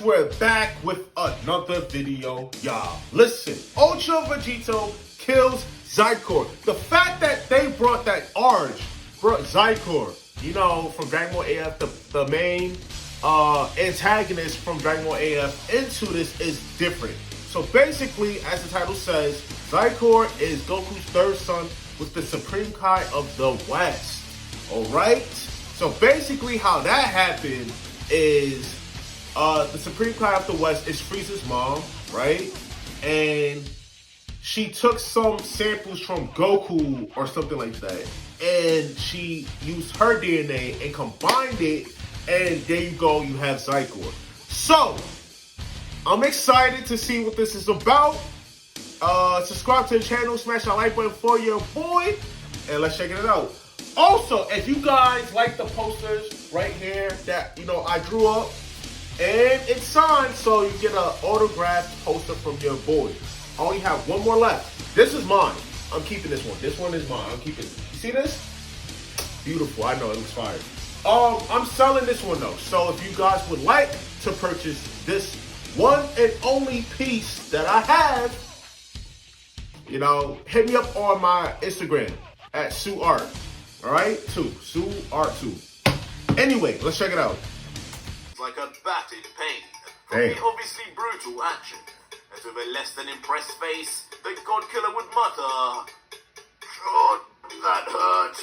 Yes, we're back with another video, y'all. Listen, Ultra Vegito kills Zykor. The fact that they brought that brought Zykor, you know, from Dragon Ball AF, the main antagonist from Dragon Ball AF into this is different. So basically, as the title says, Zykor is Goku's third son with the Supreme Kai of the West. Alright? So basically how that happened is the Supreme Kai of the West is Frieza's mom, right? And she took some samples from Goku or something like that. And she used her DNA and combined it. And there you go, you have Zykor. So, I'm excited to see what this is about. Subscribe to the channel, smash that like button for your boy. And let's check it out. Also, if you guys like the posters right here that, you know, I drew up, and it's signed, so you get an autographed poster from your boy. I only have one more left. This is mine. I'm keeping this one. This one is mine. I'm keeping it. You see this? Beautiful. I know, it looks fire. I'm selling this one though. So if you guys would like to purchase this one and only piece that I have, you know, hit me up on my Instagram at SueArt. Alright? SueArt2. Anyway, let's check it out. Like a bat in pain from the obviously brutal action, as with a less than impressed face, the God Killer would mutter, "God, that hurt.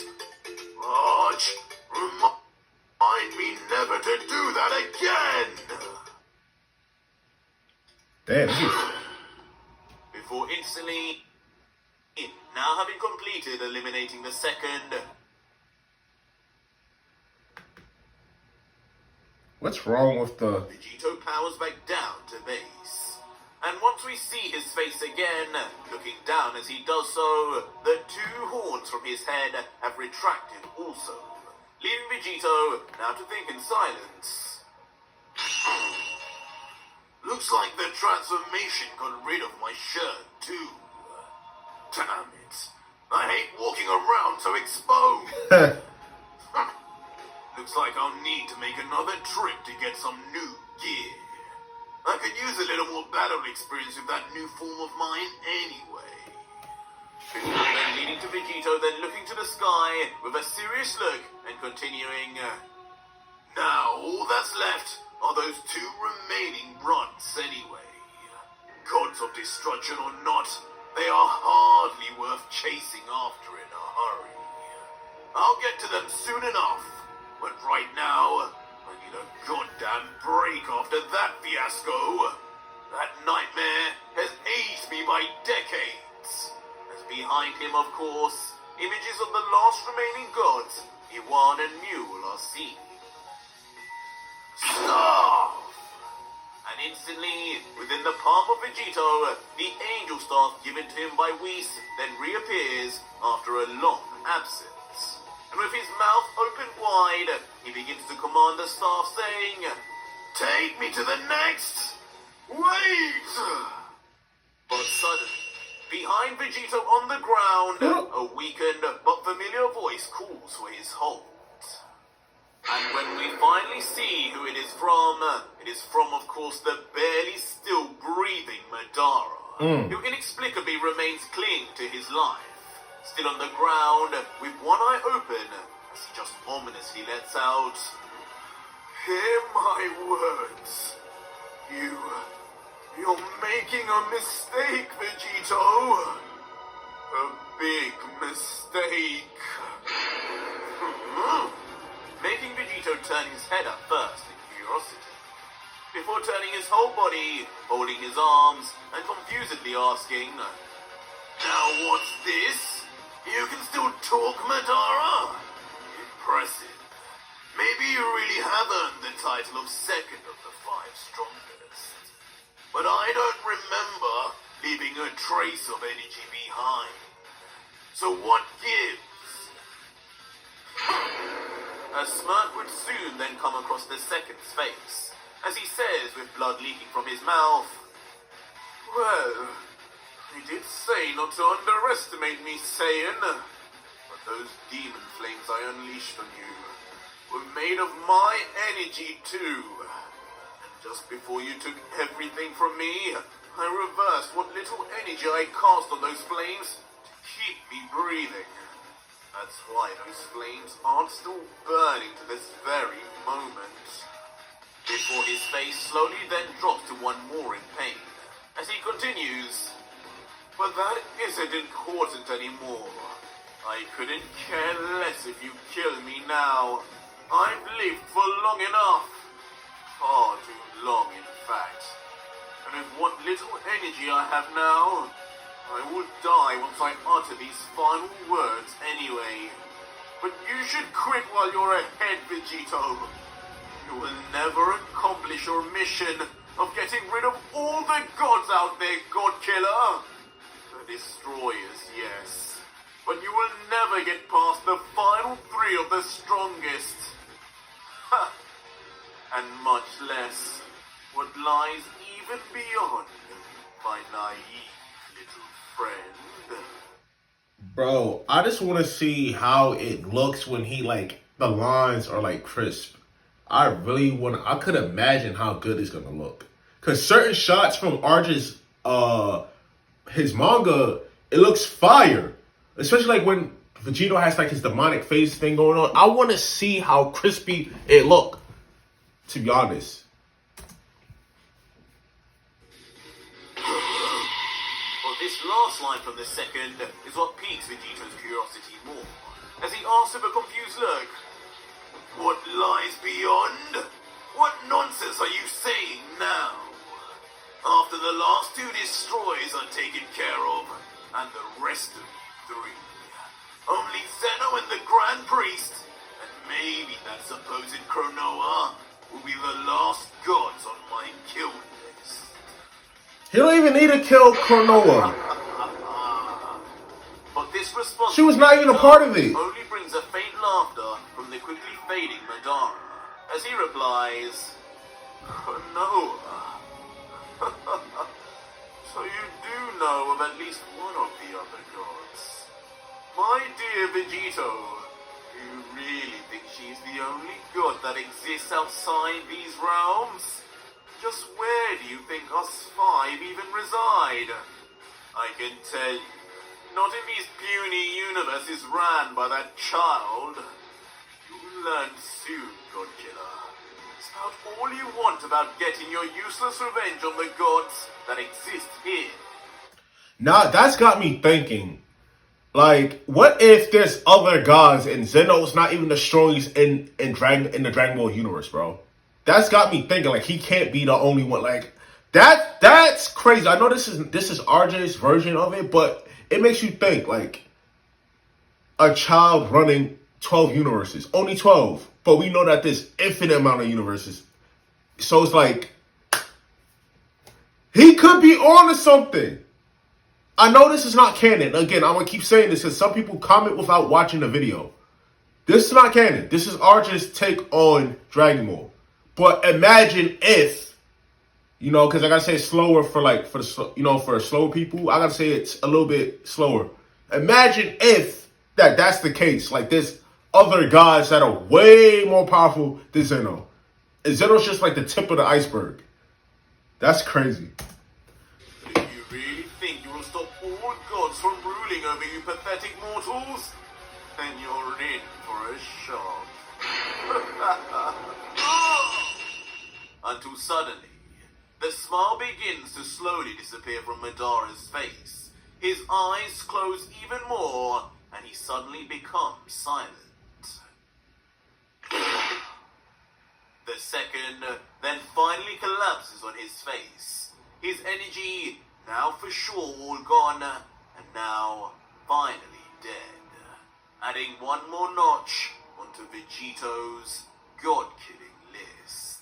Arch, remind me never to do that again." Damn. Before instantly, now having completed eliminating the second. What's wrong with the... Vegito powers back down to base. And once we see his face again, looking down as he does so, the two horns from his head have retracted also, leaving Vegito now to think in silence. Looks like the transformation got rid of my shirt too. Damn it. I hate walking around so exposed. Looks like I'll need to make another trip to get some new gear. I could use a little more battle experience with that new form of mine anyway. Then leading to Vegito, then looking to the sky with a serious look and continuing. Now all that's left are those two remaining runs anyway. Gods of destruction or not, they are hardly worth chasing after in a hurry. I'll get to them soon enough. But right now, I need a goddamn break after that fiasco. That nightmare has aged me by decades. As behind him, of course, images of the last remaining gods, Heiwon and Mule, are seen. Staff! And instantly, within the palm of Vegito, the angel staff given to him by Whis then reappears after a long absence. And with his mouth open wide, he begins to command the staff, saying, "Take me to the next! Wait!" But suddenly, behind Vegito on the ground, a weakened but familiar voice calls for his hold. And when we finally see who it is from, of course, the barely still breathing Madara, who inexplicably remains clinging to his life. Still on the ground, with one eye open, as he just ominously lets out, "Hear my words. You're making a mistake, Vegito. A big mistake." Making Vegito turn his head up first in curiosity, before turning his whole body, holding his arms, and confusedly asking, "Now what's this? You can still talk, Madara? Impressive. Maybe you really have earned the title of second of the five strongest. But I don't remember leaving a trace of energy behind. So what gives?" A smirk would soon then come across the second's face, as he says with blood leaking from his mouth, "Well, I did say not to underestimate me, Saiyan, but those demon flames I unleashed on you were made of my energy too. And Just before you took everything from me, I reversed what little energy I cast on those flames to keep me breathing. That's why those flames aren't still burning to this very moment. Before his face slowly then drops to one more in pain, as he continues, but that isn't important anymore. I couldn't care less if you kill me now. I've lived for long enough. Far too long, in fact. And with what little energy I have now, I will die once I utter these final words anyway. But you should quit while you're ahead, Vegito. You will never accomplish your mission of getting rid of all the gods out there, God Killer. The destroyers, yes. But you will never get past the final 3 of the strongest. Ha! And much less what lies even beyond my naive little friend. Bro, I just want to see how it looks when he, like, the lines are, like, crisp. I could imagine how good it's going to look. Because certain shots from Arch's, his manga, it looks fire. Especially, like, when Vegito has, like, his demonic face thing going on. I want to see how crispy it look, to be honest. Well, this last line from the second is what piques Vegito's curiosity more, as he asks with a confused look, "What lies beyond? What nonsense are you saying now? After the last 2 destroyers are taken care of, and the rest of you 3, only Zeno and the Grand Priest, and maybe that supposed Chronoa, will be the last gods on my kill list." He don't even need to kill Chronoa. But this response She was not even a part of it. only brings a faint laughter from the quickly fading Madara, as he replies, "Chronoa? So you do know of at least one of the other gods. My dear Vegito, do you really think she's the only god that exists outside these realms? Just where do you think us 5 even reside? I can tell you, not in these puny universes ran by that child. You'll learn soon, God Killer. Spout all you want about getting your useless revenge on the gods that exist here." Now, that's got me thinking. Like, what if there's other gods and Zeno's not even the strongest in the Dragon Ball universe, bro? That's got me thinking, like, he can't be the only one. Like, that's crazy. I know this is RJ's version of it, but it makes you think, like, a child running 12 universes. Only 12. But we know that there's infinite amount of universes. So it's like, he could be on to something. I know this is not canon. Again, I'm going to keep saying this because some people comment without watching the video. This is not canon. This is RJ's take on Dragon Ball. But imagine if, you know, because I got to say it's slower for slow people. I got to say it's a little bit slower. Imagine if that's the case. Like, there's other gods that are way more powerful than Zeno. And Zeno's just like the tip of the iceberg. That's crazy. Do you really think you will stop all gods from ruling over you pathetic mortals? Then you're in for a shock. Until suddenly, the smile begins to slowly disappear from Madara's face. His eyes close even more, and he suddenly becomes silent. The second then finally collapses on his face. His energy, now for sure all gone, and now finally dead. Adding one more notch onto Vegito's God-killing list.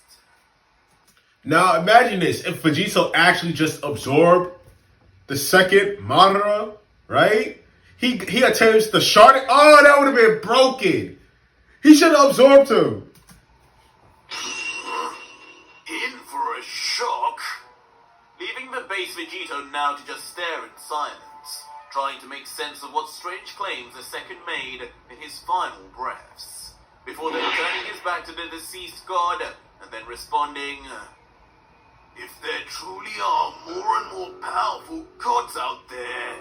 Now imagine this, if Vegito actually just absorbed the second Madara, right? He attempts the shard. Oh, that would have been broken. He should have absorbed him. In for a shock. Leaving the base Vegito now to just stare in silence, trying to make sense of what strange claims the second made in his final breaths, before then turning his back to the deceased god, and then responding, truly are more and more powerful gods out there,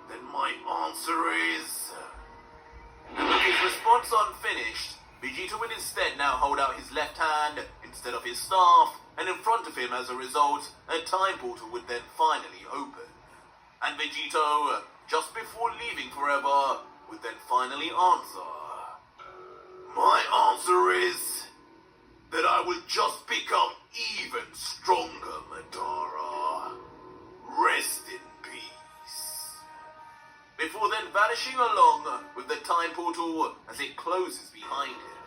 then my answer is... And with his response unfinished, Vegito would instead now hold out his left hand instead of his staff, and in front of him as a result, a time portal would then finally open. And Vegito, just before leaving forever, would then finally answer. My answer is that I will just become even stronger, Madara. Rest in peace. Before then vanishing along with the time portal as it closes behind him,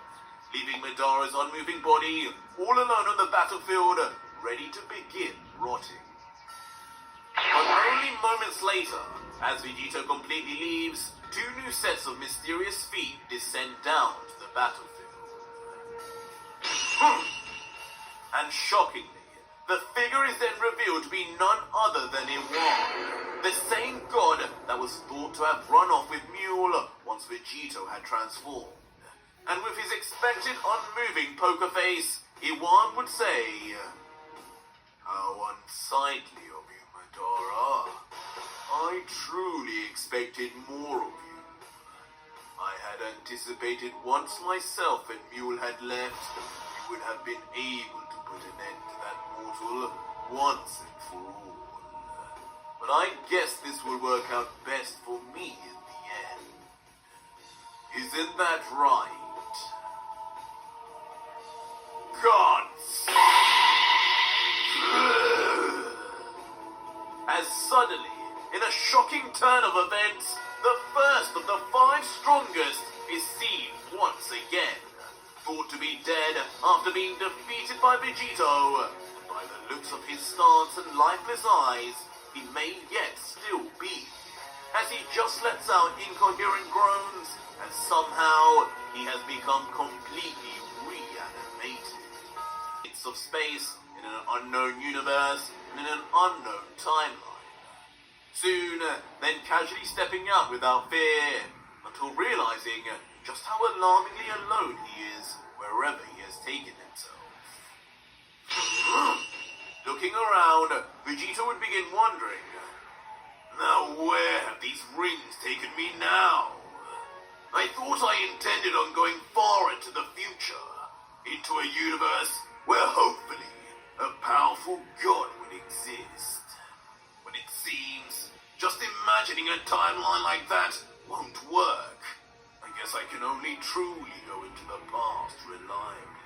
leaving Madara's unmoving body all alone on the battlefield, ready to begin rotting. But only moments later, as Vegito completely leaves, two new sets of mysterious feet descend down to the battlefield. And shockingly, the figure is then revealed to be none other than Heiwon, the same god that was thought to have run off with Mule once Vegito had transformed. And with his expected unmoving poker face, Heiwon would say, "How unsightly of you, Madara. I truly expected more of you. I had anticipated once myself and Mule had left, you would have been able to put an end to that mortal once and for all. But I guess this will work out best for me in the end. Isn't that right? Gods!" As suddenly, in a shocking turn of events, the first of the five strongest is seen once again. Thought to be dead after being defeated by Vegito, by the looks of his stance and lifeless eyes, he may yet still be, as he just lets out incoherent groans, and somehow he has become completely reanimated. It's of space, in an unknown universe, and in an unknown timeline. Soon, then casually stepping out without fear, until realizing just how alarmingly alone he is wherever he has taken himself. Looking around, Vegito would begin wondering, now where have these rings taken me now? I thought I intended on going far into the future, into a universe where hopefully a powerful god would exist. But it seems just imagining a timeline like that won't work. I guess I can only truly go into the past reliably.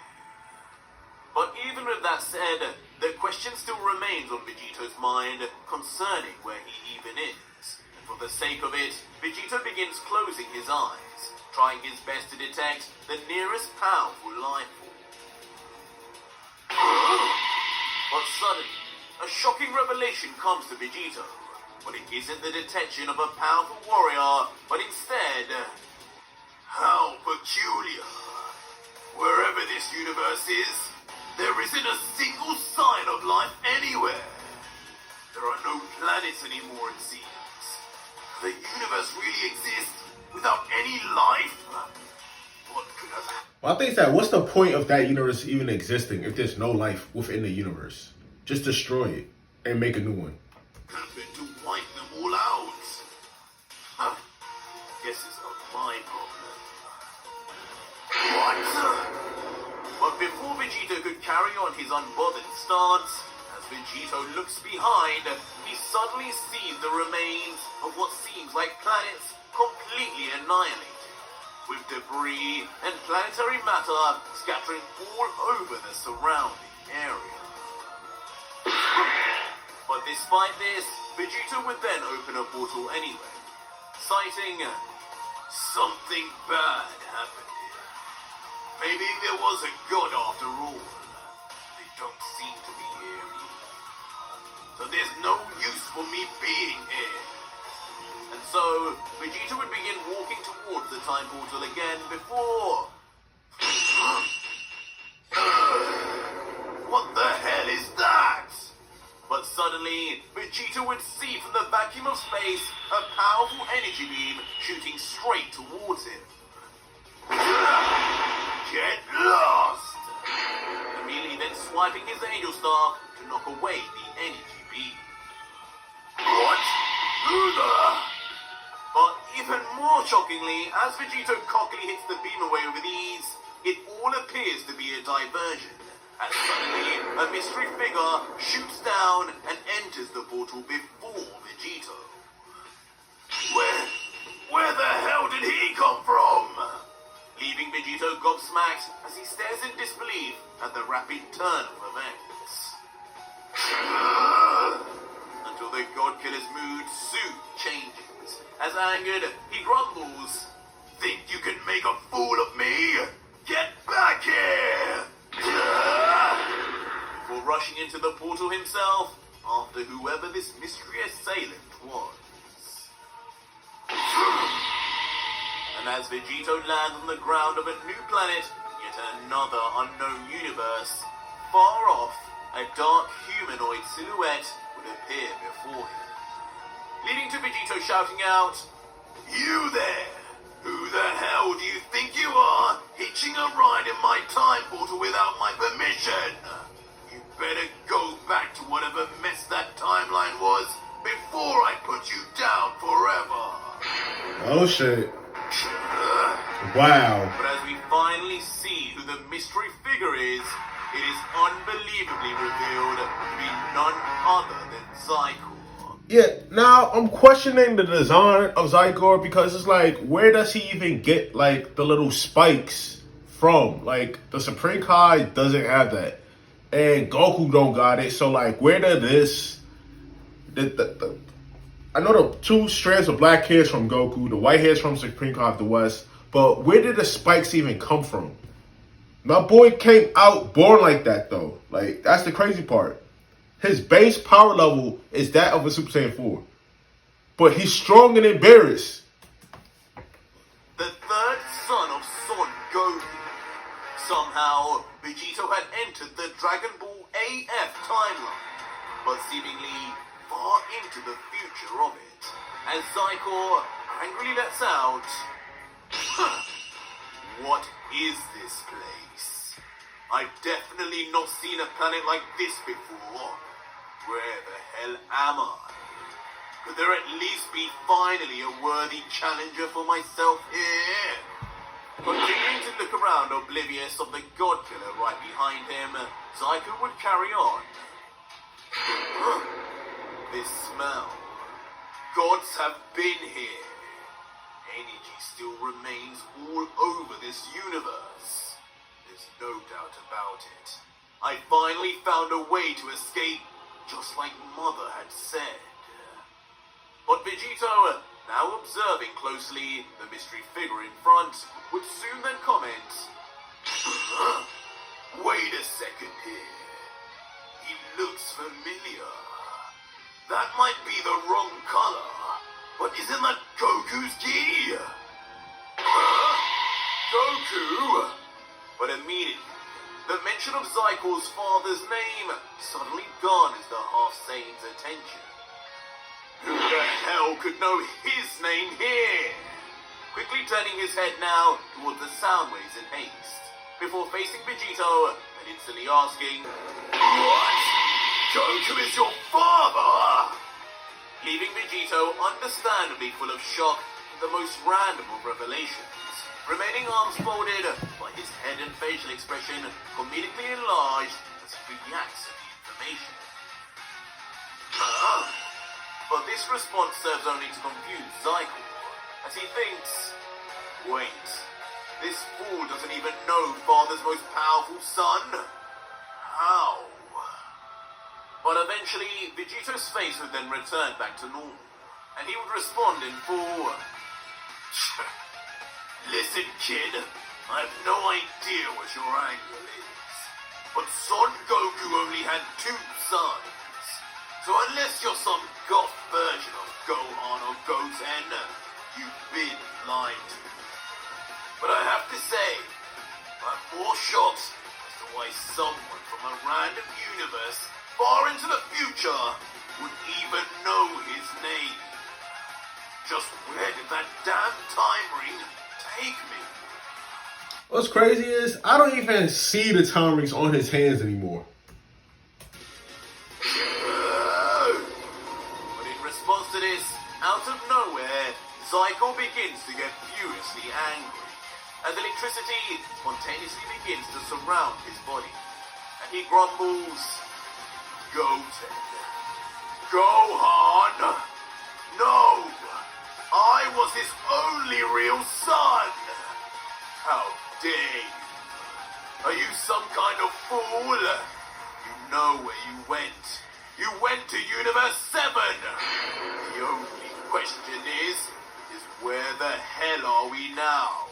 But even with that said, the question still remains on Vegito's mind concerning where he even is. And for the sake of it, Vegito begins closing his eyes, trying his best to detect the nearest powerful life form. But suddenly, a shocking revelation comes to Vegito. But it isn't the detection of a powerful warrior, but instead... How peculiar. Wherever this universe is, there isn't a single sign of life anywhere. There are no planets anymore, it seems. The universe really exists without any life? What could have happened? Well, I think that what's the point of that universe even existing if there's no life within the universe? Just destroy it and make a new one. Happened to wipe them all out. Guess it's not my problem. What? But before Vegito could carry on his unbothered stance, as Vegito looks behind, he suddenly sees the remains of what seems like planets completely annihilated, with debris and planetary matter scattering all over the surrounding area. But despite this, Vegito would then open a portal anyway, citing something bad happened here. Maybe there was a god after all. They don't seem to be here either. So there's no use for me being here. And so, Vegito would begin walking towards the time portal again before... What the hell is that? But suddenly, Vegito would see from the vacuum of space a powerful energy beam shooting straight towards him. Get lost! Immediately then swiping his angel staff, to knock away the energy beam. What? Who the? But even more shockingly, as Vegito cockily hits the beam away with ease, it all appears to be a diversion. As suddenly, a mystery figure shoots down and enters the portal before Vegito. Where the hell did he come from? Leaving Vegito gobsmacked as he stares in disbelief at the rapid turn of events. Until the God Killer's mood soon changes. As angered, he grumbles, "Think you can make a fool of me? Get back here!" Before rushing into the portal himself, after whoever this mystery assailant was. And as Vegito lands on the ground of a new planet, yet another unknown universe, far off, a dark humanoid silhouette would appear before him. Leading to Vegito shouting out, "You there! Who the hell do you think you are, hitching a ride in my time portal without my permission? You better go back to whatever mess that timeline was before I put you down forever." Oh shit. Wow. But as we finally see who the mystery figure is, it is unbelievably revealed to be none other than Zykor. Yeah, now I'm questioning the design of Zykor because it's like, where does he even get like the little spikes from? Like the Supreme Kai doesn't have that, and Goku don't got it. So like, where did this? I know the two strands of black hairs from Goku, the white hairs from Supreme Kai of the West, but where did the spikes even come from? My boy came out born like that though. Like that's the crazy part. His base power level is that of a Super Saiyan 4. But he's strong and embarrassed. The third son of Son Goku. Somehow, Vegito had entered the Dragon Ball AF timeline, but seemingly far into the future of it. As Zykor angrily lets out, "What is this place? I've definitely not seen a planet like this before. Where the hell am I? Could there at least be finally a worthy challenger for myself here?" Continuing to look around, oblivious of the God Killer right behind him, Zykor would carry on. "This smell. Gods have been here. Energy still remains all over this universe. There's no doubt about it. I finally found a way to escape, just like Mother had said." But Vegito, now observing closely the mystery figure in front, would soon then comment, "Wait a second here. He looks familiar. That might be the wrong color, but isn't that Goku's gi?" Goku? But immediately, the mention of Zykor's father's name suddenly garners the half-Saiyan's attention. Who the hell could know his name here? Quickly turning his head now towards the sound waves in haste, before facing Vegito and instantly asking, "What? Goku is your father?" Leaving Vegito understandably full of shock at the most random of revelations, remaining arms folded, but his head and facial expression comedically enlarged as he reacts to the information. But this response serves only to confuse Zykor, as he thinks, "Wait, this fool doesn't even know father's most powerful son? How?" But eventually, Vegito's face would then return back to normal, and he would respond in full, "Listen, kid, I have no idea what your angle is, but Son Goku only had 2 sons. So unless you're some goth version of Gohan or Goten, you've been lied to. But I have to say, I'm more shocked as to why someone from a random universe far into the future would even know his name. Just where did that damn time ring take me?" What's crazy is I don't even see the time rings on his hands anymore. this, out of nowhere, Zykor begins to get furiously angry, as electricity spontaneously begins to surround his body. And he grumbles, "Goten, Gohan, no, I was his only real son. How dare you? Are you some kind of fool? You know where you went. You went to Universe 7. The only question is where the hell are we now?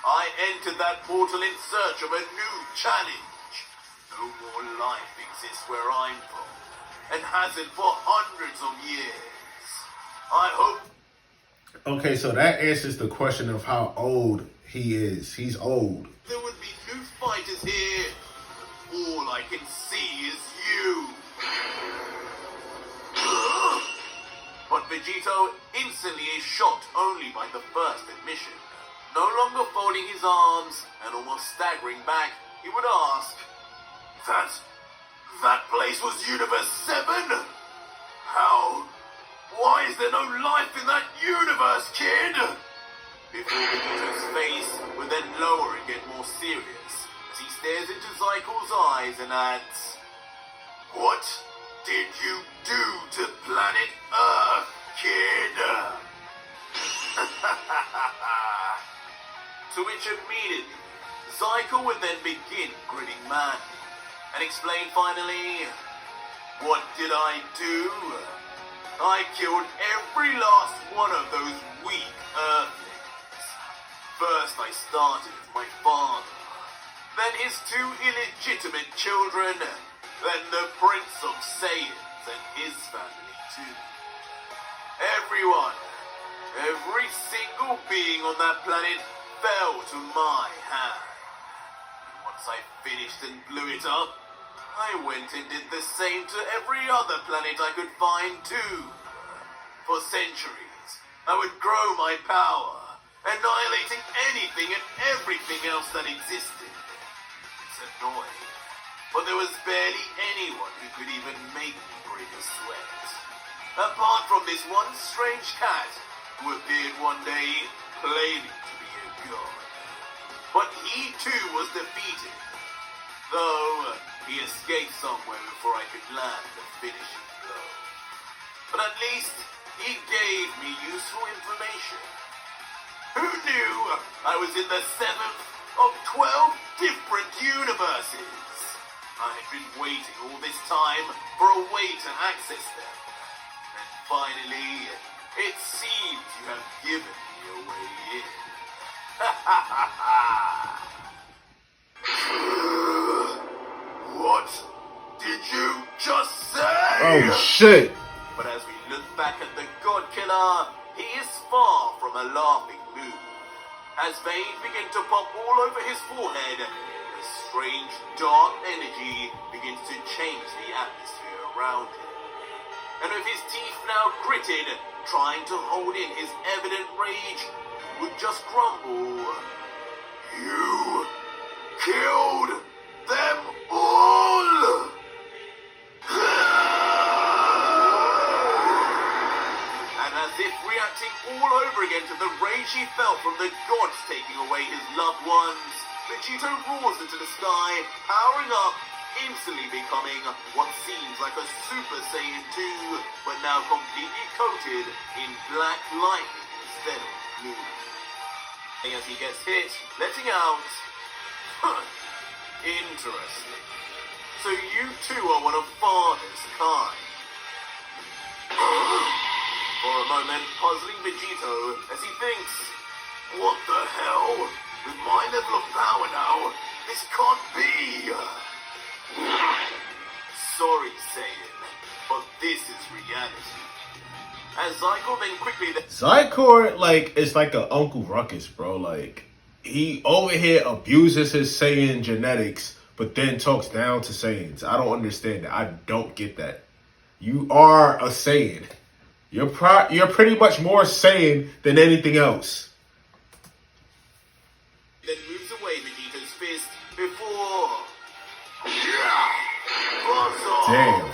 I entered that portal in search of a new challenge. No more life exists where I'm from, and hasn't for hundreds of years. I hope..." Okay, so that answers the question of how old he is. He's old. "There would be new fighters here. All I can see is you." But Vegito instantly is shocked only by the first admission. No longer folding his arms and almost staggering back, he would ask, That place was Universe 7? How? Why is there no life in that universe, kid?" Before Vegito's face would then lower and get more serious as he stares into Zykor's eyes and adds, "What did you do to planet Earth, kid?" To which immediately, Zykor would then begin grinning madly and explain finally, "What did I do? I killed every last one of those weak Earthlings. First I started with my father, then his 2 illegitimate children, then the Prince of Saiyans and his family too. Everyone, every single being on that planet fell to my hand. And once I finished and blew it up, I went and did the same to every other planet I could find too. For centuries, I would grow my power, annihilating anything and everything else that existed. It's annoying, but there was barely anyone who could even make me break a sweat. Apart from this one strange cat who appeared one day claiming to be a god. But he too was defeated, though he escaped somewhere before I could land the finishing blow. But at least he gave me useful information. Who knew I was in the 7th of 12 different universes? I had been waiting all this time for a way to access them. And finally, it seems you have given me a way in. What did you just say? Oh, shit. But as we look back at the God Killer, he is far from a laughing mood. As veins begin to pop all over his forehead, a strange dark energy begins to change the atmosphere around him. And with his teeth now gritted, trying to hold in his evident rage, he would just grumble, "You killed them all!" And as if reacting all over again to the rage he felt from the gods taking away his loved ones, Vegito roars into the sky, powering up, instantly becoming what seems like a Super Saiyan 2, but now completely coated in black lightning instead of blue. And as he gets hit, letting out... Interesting. So you two are one of Father's kind. For a moment, puzzling Vegito as he thinks, "What the hell? With my level of power now, this can't be." Sorry, Saiyan, but this is reality. As Zykor then quickly... Zykor, like, is like a Uncle Ruckus, bro. Like, he over here abuses his Saiyan genetics, but then talks down to Saiyans. I don't understand that. I don't get that. You are a Saiyan. You're pretty much more Saiyan than anything else. Then moves away Vegito's fist before... Damn.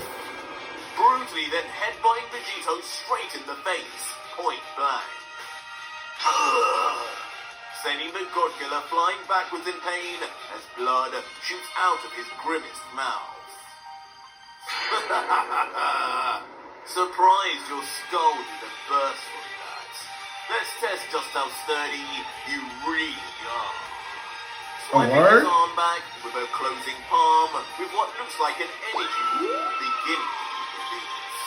Brutally brutally, then headbutting Vegito straight in the face, point blank. Sending the God Killer flying backwards in pain as blood shoots out of his grimmest mouth. Surprised your skull didn't burst from that. Let's test just how sturdy you really are. Swiping his arm back with a closing palm with what looks like an energy beginning to release.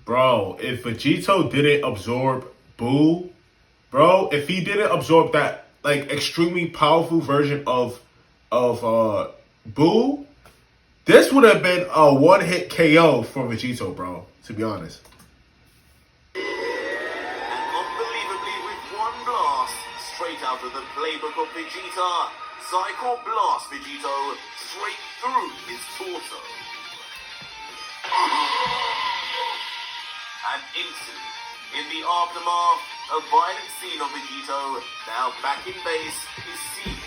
Bro, if Vegito didn't absorb Boo, bro, if he didn't absorb that like extremely powerful version of Boo, this would have been a one-hit KO for Vegito, bro, to be honest. And unbelievably, with one blast straight out of the playbook of Vegeta, Zykor blasts Vegito straight through his torso. And instantly, in the aftermath, a violent scene of Vegito, now back in base, is seen,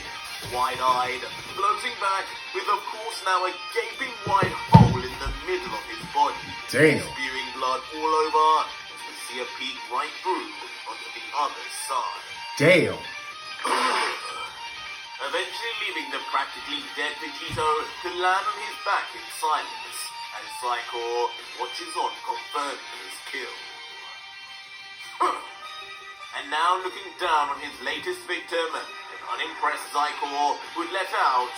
wide-eyed, floating back, with of course now a gaping wide hole in the middle of his body. Damn. Spewing blood all over, as we see a peek right through onto the other side. Damn. Eventually leaving the practically dead Vegito to land on his back in silence, as Zykor watches on confirming his kill. And now looking down on his latest victim, an unimpressed Zykor would let out,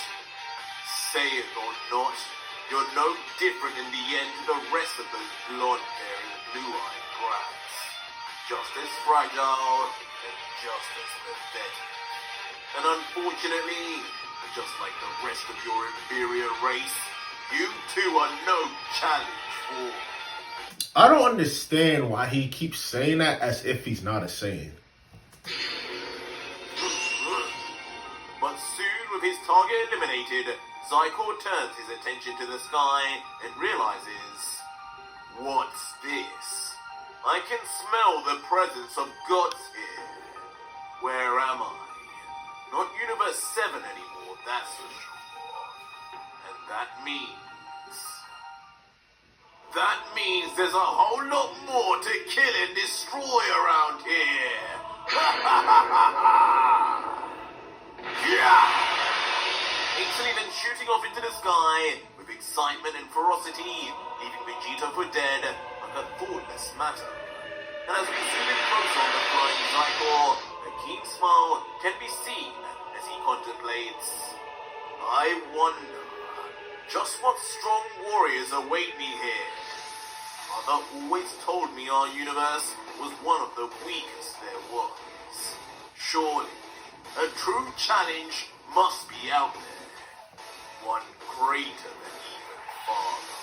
"Say it or not, you're no different in the end to the rest of those blonde-haired and blue-eyed brats. Just as fragile and just as pathetic. And unfortunately, just like the rest of your inferior race, you two are no challenge for." I don't understand why he keeps saying that as if he's not a Saiyan. But soon, with his target eliminated, Zykor turns his attention to the sky and realizes, what's this? I can smell the presence of gods here. Where am I? Not Universe 7 anymore, that's for sure. And that means there's a whole lot more to kill and destroy around here. Yeah! Instantly then shooting off into the sky with excitement and ferocity, leaving Vegito for dead like a thoughtless matter. And as we zoom in closer on the flying Zykor, a keen smile can be seen as he contemplates, I wonder just what strong warriors await me here. Mother always told me our universe was one of the weakest there was. Surely, a true challenge must be out there. One greater than even father.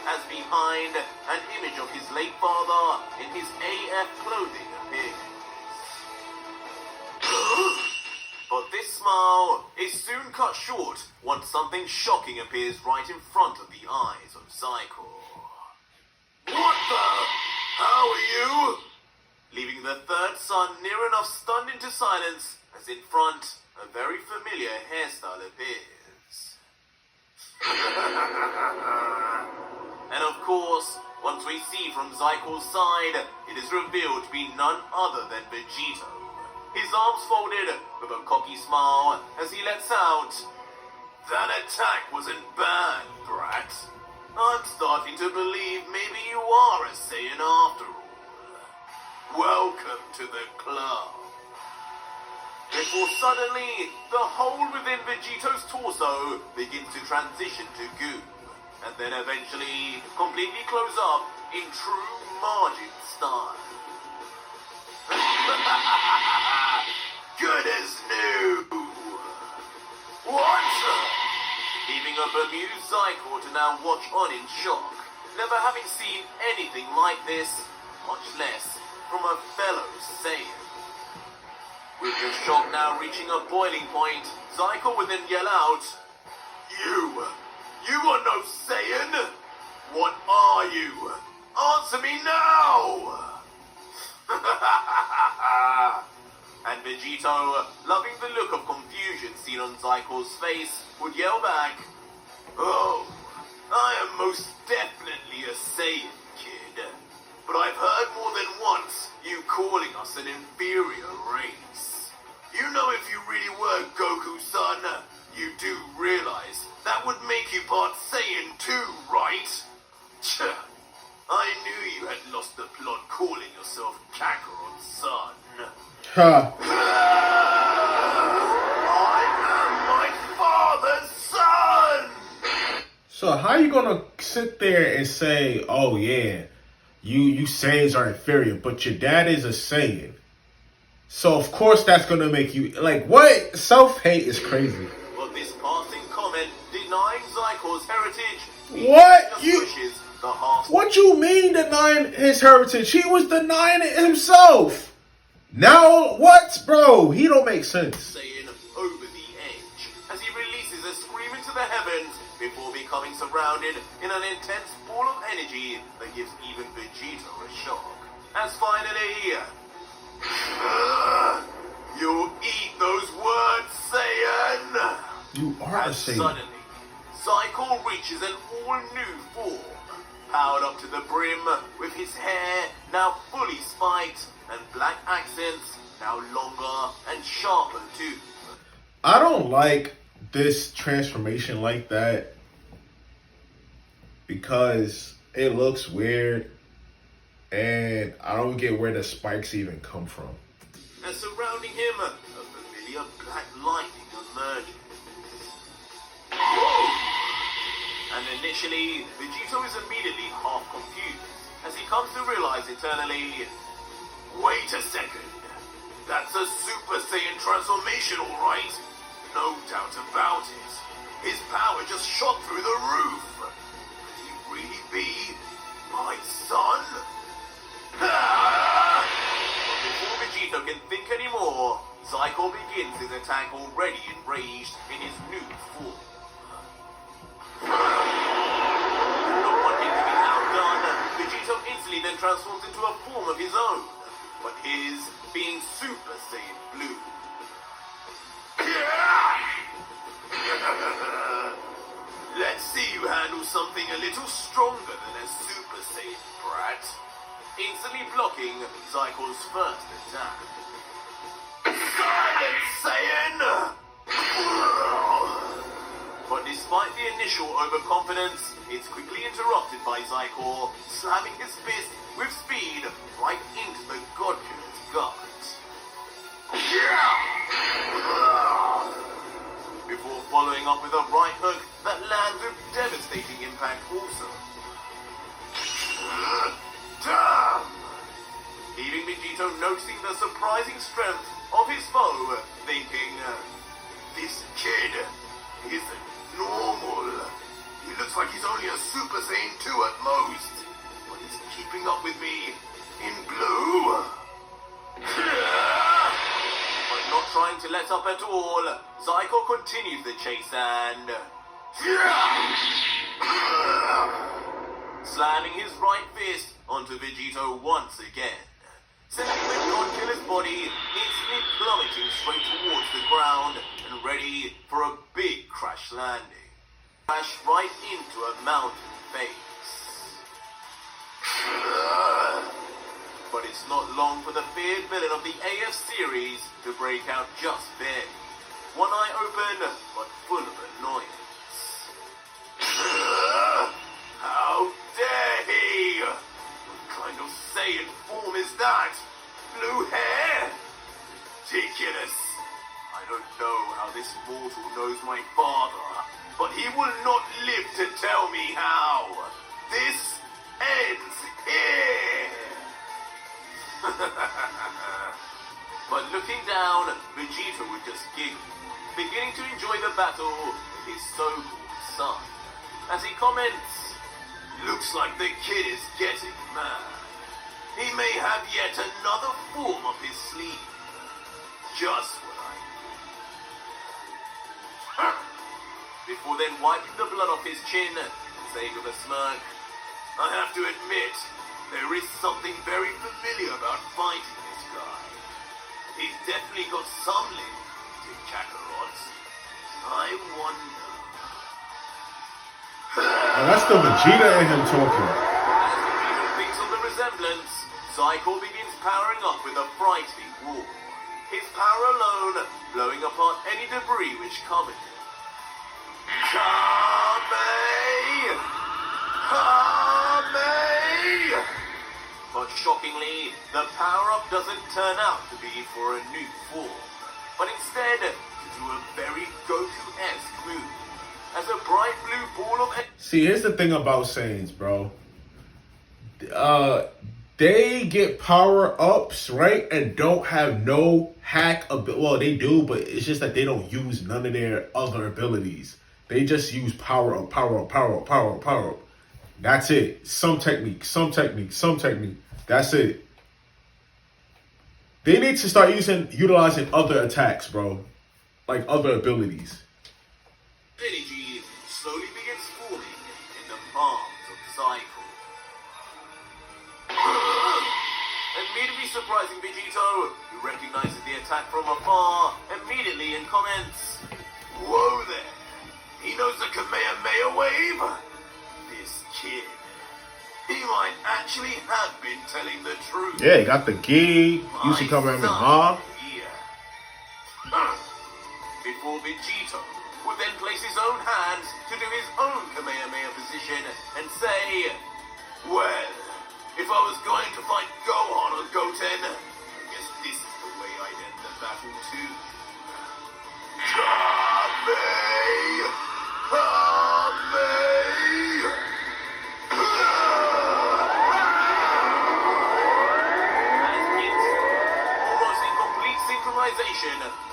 As behind, an image of his late father in his AF clothing appears. But this smile is soon cut short once something shocking appears right in front of the eyes of Zykor. What the? How are you? Leaving the third son near enough stunned into silence as in front a very familiar hairstyle appears. And of course, once we see from Zykor's side, it is revealed to be none other than Vegito. His arms folded with a cocky smile as he lets out, that attack wasn't bad, brat. I'm starting to believe maybe you are a Saiyan after all. Welcome to the club. Before suddenly, the hole within Vegito's torso begins to transition to goo, and then eventually completely close up in true Margin style. Good as new! What? Leaving a bemused Zykor to now watch on in shock, never having seen anything like this, much less from a fellow Saiyan. With the shock now reaching a boiling point, Zykor would then yell out, You are no Saiyan! What are you? Answer me now! And Vegito, loving the look of confusion confusion seen on Zykor's face, would yell back, "Oh, I am most definitely a Saiyan, kid. But I've heard more than once you calling us an inferior race. You know if you really were Goku-san, you do realize that would make you part Saiyan too, right? I knew you had lost the plot calling yourself Kakarot-san. Huh. I am my father's son! So how you gonna sit there and say, oh yeah, you Saiyans are inferior, but your dad is a Saiyan? So of course that's gonna make you, like, what? Self-hate is crazy. But this passing comment denying Zykor's heritage What? just You- pushes the half. What you mean denying his heritage? He was denying it himself. Now what, bro? He don't make sense. Saiyan over the edge as he releases a scream into the heavens before becoming surrounded in an intense ball of energy that gives even Vegito a shock. As finally, you eat those words, Saiyan! You are a And Saiyan. suddenly, Zykor reaches an all-new form, powered up to the brim, with his hair now fully spiked, and black accents now longer and sharper too. I don't like this transformation like that because it looks weird and I don't get where the spikes even come from. And surrounding him, a familiar black lightning emerges. And initially, Vegito is immediately half confused as he comes to realize eternally, wait a second, that's a Super Saiyan transformation, alright? No doubt about it. His power just shot through the roof. Could he really be my son? But before Vegito can think anymore, Zykor begins his attack already enraged in his new form. Not wanting to be outdone, Vegito instantly then transforms into a form of his own, but his being Super Saiyan Blue. Let's see you handle something a little stronger than a Super Saiyan, brat. Instantly blocking Zykor's first attack. Silence, Saiyan! But despite the initial overconfidence, it's quickly interrupted by Zykor slamming his fist with speed right into the God Killer's gut. Before following up with a right hook that lands with devastating impact also. Damn! Leaving Vegito noticing the surprising strength of his foe, thinking, this kid isn't normal. He looks like he's only a Super Saiyan 2 at most, but he's keeping up with me in blue. But not trying to let up at all, Zykor continues the chase and slamming his right fist onto Vegito once again, sending the God Killer's body instantly plummeting straight towards the ground and ready for a big crash landing. Crash right into a mountain face. But it's not long for the feared villain of the AF series to break out just then. One eye open, but full of annoyance. How dare he! What kind of Saiyan form is that? Blue hair? Ridiculous. I don't know how this mortal knows my father, but he will not live to tell me how. This ends here. But looking down, Vegito would just giggle, beginning to enjoy the battle with his so-called son, as he comments, looks like the kid is getting mad. He may have yet another form up his sleeve. Just what I need. Before then wiping the blood off his chin, saying with a smirk, I have to admit, there is something very familiar about fighting this guy. He's definitely got some link to Kakarot. I wonder. Now that's the Vegeta and him talking. As Vegeta thinks on the resemblance, Zykor begins powering up with a frightening roar. His power alone blowing apart any debris which covered him. Kame! Kame! But shockingly, the power-up doesn't turn out to be for a new form, but instead to do a very Goku-esque move. As a bright blue ball of... See, here's the thing about Saiyans, bro. They get power-ups, right? And don't have no hack... Well, they do, but it's just that they don't use none of their other abilities. They just use power-up, power-up, power-up, power-up, power-up. That's it. Some technique, some technique, some technique. That's it. They need to start utilizing other attacks, bro. Like other abilities. Energy slowly begins forming in the palms of Zykor. Immediately surprising Vegito, who recognizes the attack from afar, immediately and comments, "Whoa there! He knows the Kamehameha wave? This kid. He might actually have been telling the truth." Yeah, he got the gi. Used to come around and huh? Before Vegito would then place his own hands to do his own Kamehameha position and say, "Well, if I was going to fight Gohan or Goten, I guess this is the way I'd end the battle too. Kame! Kame!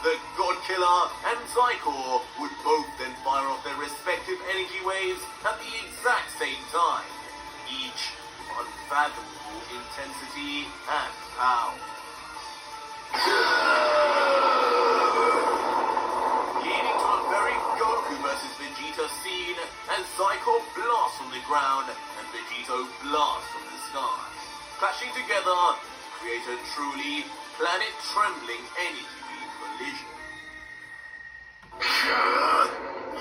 The God Killer and Zykor would both then fire off their respective energy waves at the exact same time, each with unfathomable intensity and power. Leading to a very Goku versus Vegeta scene as Zykor blasts from the ground and Vegito blasts from the sky. Clashing together, create a truly planet-trembling energy collision.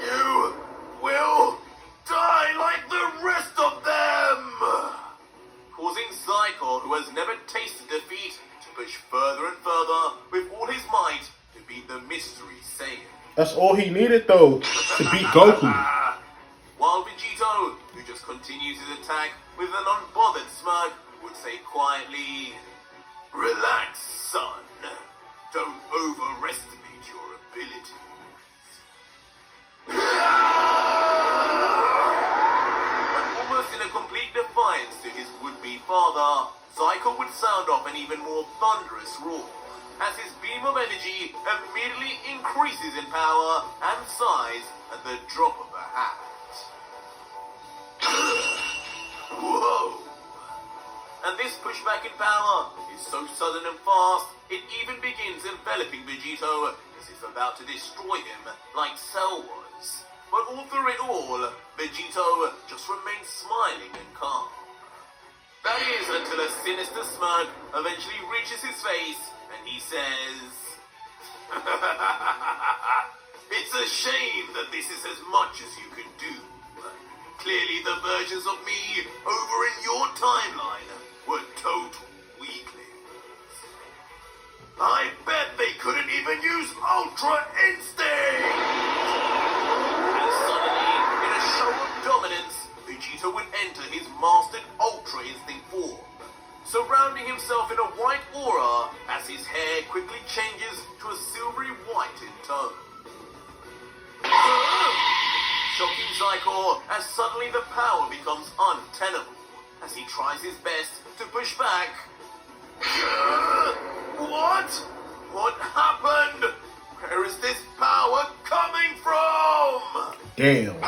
You will die like the rest of them! Causing Zykor, who has never tasted defeat, to push further and further with all his might to beat the mystery Saiyan. That's all he needed, though, to beat Goku. While Vegito, who just continues his attack with an unbothered smirk, would say quietly, "Relax, son. Don't overestimate your abilities." But almost in a complete defiance to his would-be father, Zykor would sound off an even more thunderous roar, as his beam of energy immediately increases in power and size at the drop of a hat. Whoa! And this pushback in power is so sudden and fast, it even begins enveloping Vegito as if about to destroy him like Cell was. But all through it all, Vegito just remains smiling and calm. That is until a sinister smirk eventually reaches his face and he says, "It's a shame that this is as much as you can do. Clearly the versions of me over in your timeline were total weaklings. I bet they couldn't even use Ultra Instinct!" And suddenly, in a show of dominance, Vegeta would enter his mastered Ultra Instinct form, surrounding himself in a white aura as his hair quickly changes to a silvery white in tone. Shocking Zykor as suddenly the power becomes untenable as he tries his best to push back. What? What happened? Where is this power coming from? Damn.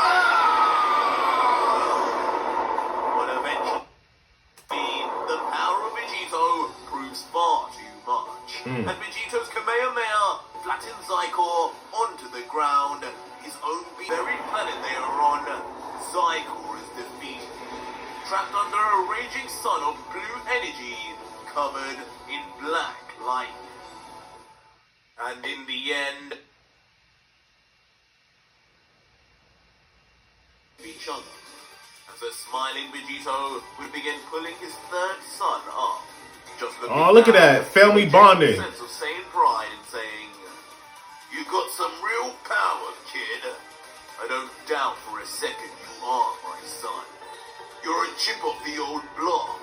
But eventually, the power of Vegito proves far too much. And Vegito's Kamehameha flattens Zykor onto the ground. His own very planet they are on, Zykor is defeated, trapped under a raging sun of blue energy, covered in black light. And in the end, each other. As a smiling Vegito would begin pulling his third son up. Just looking Oh, look at that. Family bonding. sense of sane pride and saying, "You got some real power, kid. I don't doubt for a second you are my son. You're a chip of the old block.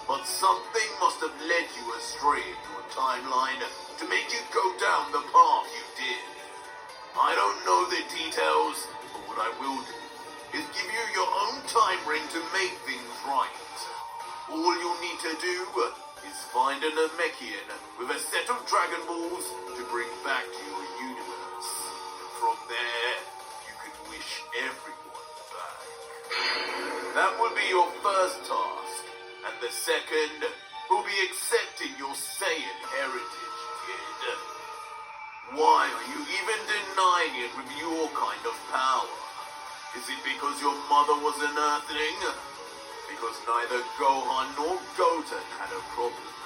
But something must have led you astray into a timeline to make you go down the path you did. I don't know the details, but what I will do is give you your own time ring to make things right. All you'll need to do is find a Namekian with a set of Dragon Balls to bring back to your universe. From there, you can wish everyone back. That will be your first task, and the second will be accepting your Saiyan heritage, kid. Why are you even denying it with your kind of power? Is it because your mother was an Earthling? Because neither Gohan nor Goten had a problem with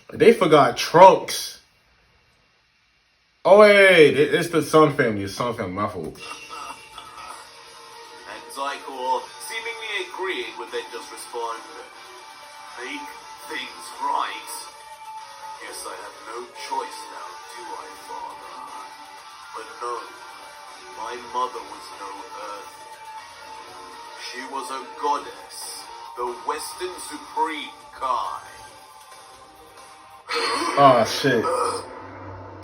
that. They forgot Trunks. Oh, wait, it's the Sun family. It's Sun family, my fault. And Zykor, seemingly agreeing with that, just respond, "Make things right. Guess I have no choice now, do I, Father? But no, my mother was no Earth. She was a goddess, the Western Supreme Kai." Oh, shit.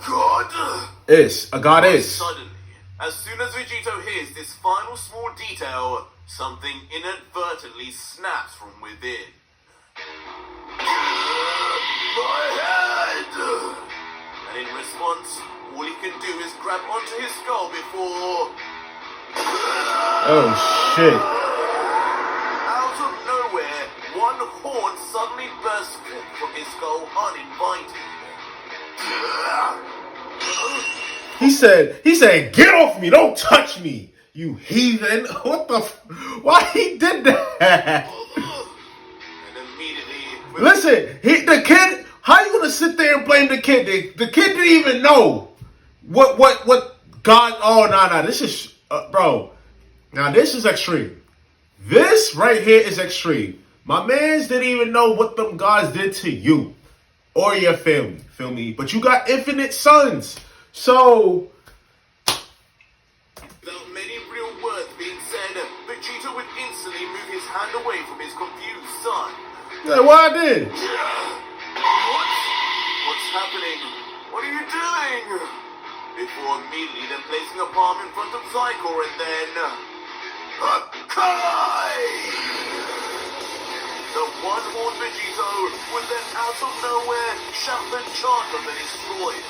God! It's a goddess. Suddenly, as soon as Vegito hears this final small detail, something inadvertently snaps from within. My head! And in response, all he can do is grab onto his skull before... Oh, shit. Out of nowhere, one horn suddenly bursts from his skull uninvited. He said, "Get off me! Don't touch me, you heathen!" What the? Why he did that? And immediately... Listen, the kid. How you gonna sit there and blame the kid? The kid didn't even know what God. Oh, nah. This is, bro. Now this is extreme. This right here is extreme. My mans didn't even know what them gods did to you or your family. Feel me? But you got infinite sons. So, without many real words being said, Vegito would instantly move his hand away from his confused son. yeah, what I did? What's happening? What are you doing? Before immediately then placing a palm in front of Zykor and then... Kai! The one-horned Vegito would then out of nowhere shout the chant of the destroyer.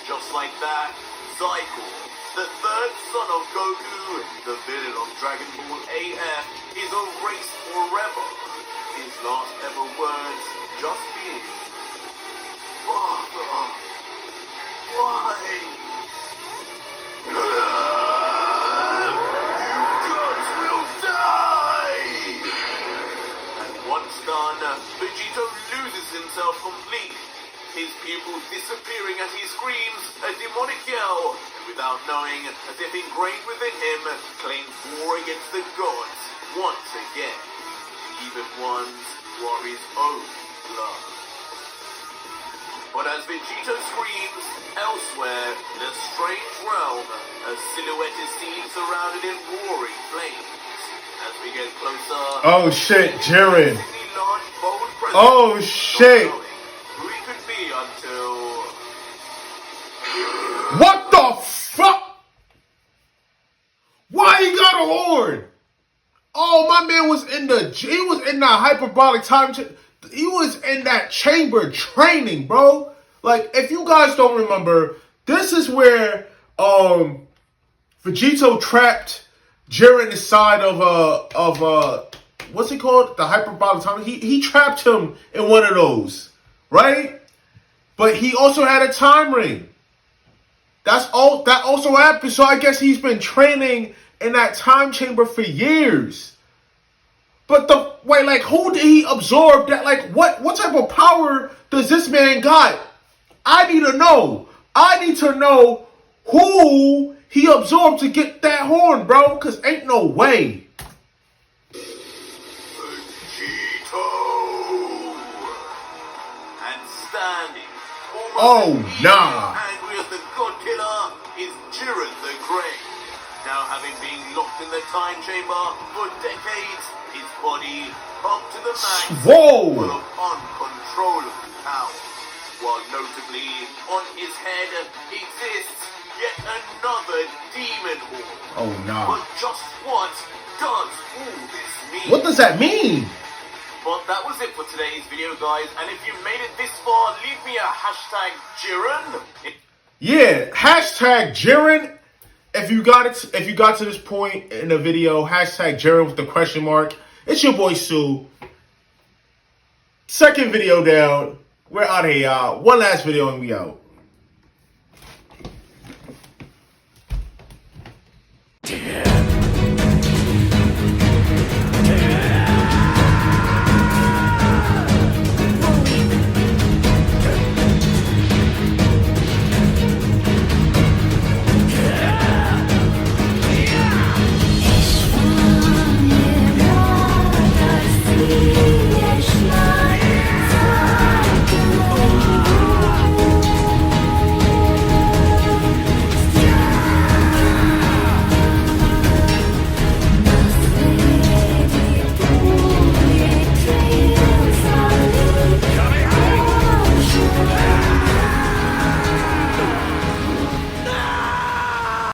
Just like that, Zykor, the third son of Goku, the villain of Dragon Ball AF, is erased forever. His last ever words just being, "Father, why? You gods will die!" And once done, Vegito loses himself completely. His pupils disappearing as he screams a demonic yell, and without knowing, as if ingrained within him, claims war against the gods once again, even ones who are his own blood. But as Vegito screams, elsewhere in a strange realm, a silhouette is seen surrounded in roaring flames. As we get closer, Oh shit, Jiren. large, bold presence, Oh shit. who he could be until... What the fuck? Why he got a horn? Oh, my man was in the hyperbolic time. He was in that chamber training, bro. Like, if you guys don't remember, this is where Vegito trapped Jiren inside of what's it called? The hyperbolic time. He trapped him in one of those, right? But he also had a time ring. That also happened. So I guess he's been training in that time chamber for years. But who did he absorb that? Like, what type of power does this man got? I need to know. I need to know who he absorbed to get that horn, bro. Cause ain't no way. Vegito! And standing, Oh, almost nah. angry as the God Killer, is Jiren the Grey. Now having been locked in the time chamber for decades, his body pumped to the max, Whoa. full of uncontrollable power. While notably, on his head exists yet another demon horn. Oh, nah. But just what does all this mean? What does that mean? But that was it for today's video, guys. And if you made it this far, leave me a hashtag Jiren. Yeah, hashtag Jiren. If you got to this point in the video, hashtag Jiren with the question mark. It's your boy Sue. Second video down. We're out of here, y'all. One last video and we out. Yeah.